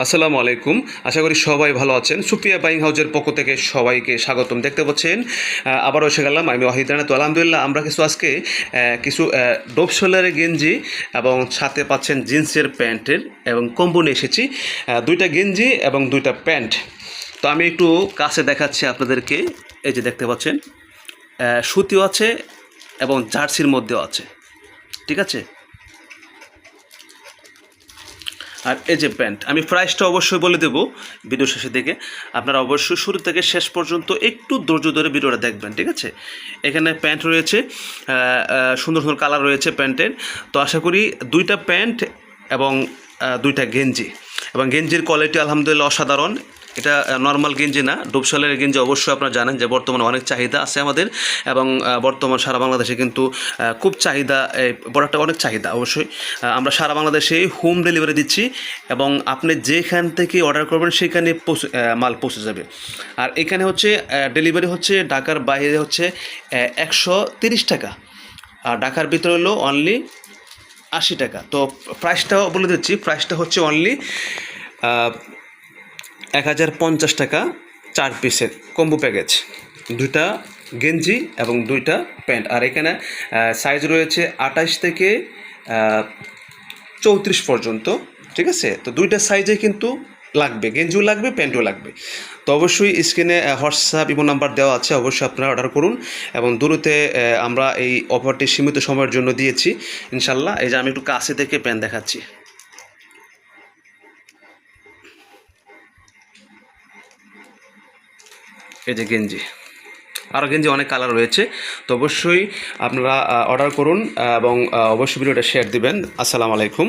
আসসালামু আলাইকুম। আশা করি সবাই ভালো আছেন। সুপ্রিয়া বাইং হাউজের পক্ষ থেকে সবাইকে স্বাগতম। দেখতে পাচ্ছেন আবারও এসে গেলাম আমি ওয়াহিদ রানা। তো আলহামদুলিল্লাহ আমরা আজকে কিছু ডোপ শোল্ডারের গেঞ্জি এবং সাথে পাচ্ছেন জিন্সের প্যান্টের এবং কম্বো নিয়ে এসেছি। দুইটা গেঞ্জি এবং দুইটা প্যান্ট। তো আমি একটু কাছে দেখাচ্ছি আপনাদেরকে। এই যে দেখতে পাচ্ছেন সুতিও আছে এবং জার্সির মধ্যেও আছে, ঠিক আছে। আর এই যে প্যান্ট, আমি প্রাইসটা অবশ্যই বলে দেবো ভিডিও শেষে দিকে। আপনারা অবশ্যই শুরু থেকে শেষ পর্যন্ত একটু ধৈর্য ধরে ভিডিওটা দেখবেন, ঠিক আছে। এখানে প্যান্ট রয়েছে, সুন্দর সুন্দর কালার রয়েছে প্যান্টের। তো আশা করি দুইটা প্যান্ট এবং দুইটা গেঞ্জি, এবং গেঞ্জির কোয়ালিটি আলহামদুলিল্লাহ অসাধারণ। এটা নর্মাল গেঞ্জি না, ডোপশালের গেঞ্জি। অবশ্যই আপনারা জানেন যে বর্তমানে অনেক চাহিদা আছে আমাদের, এবং বর্তমান সারা বাংলাদেশে কিন্তু খুব চাহিদা, এই প্রোডাক্টটা অনেক চাহিদা। অবশ্যই আমরা সারা বাংলাদেশে হোম ডেলিভারি দিচ্ছি, এবং আপনি যেখান থেকে অর্ডার করবেন সেখানে মাল পৌঁছে যাবে। আর এখানে হচ্ছে ডেলিভারি হচ্ছে ঢাকার বাইরে হচ্ছে 130 টাকা, আর ঢাকার ভিতরে হলো অনলি 80 টাকা। তো প্রাইসটাও বলে দিচ্ছি, প্রাইসটা হচ্ছে অনলি 1050 টাকা 4 পিসের কম্বো প্যাকেজ, দুইটা গেঞ্জি এবং দুইটা প্যান্ট। আর এখানে সাইজ রয়েছে 28 থেকে 34 পর্যন্ত, ঠিক আছে। তো দুইটা সাইজে কিন্তু লাগবে, গেঞ্জিও লাগবে, প্যান্টও লাগবে। তো অবশ্যই স্ক্রিনে হোয়াটসঅ্যাপ ইমো নাম্বার দেওয়া আছে, অবশ্যই আপনারা অর্ডার করুন। এবং দূরতে আমরা এই অফারটি সীমিত সময়ের জন্য দিয়েছি ইনশাল্লাহ। এই যে আমি একটু কাছে থেকে প্যান্ট দেখাচ্ছি, এই যে গেঞ্জি, আরও গেঞ্জি অনেক কালার রয়েছে। তো অবশ্যই আপনারা অর্ডার করুন এবং অবশ্যই ভিডিওটা শেয়ার দিবেন। আসসালামু আলাইকুম।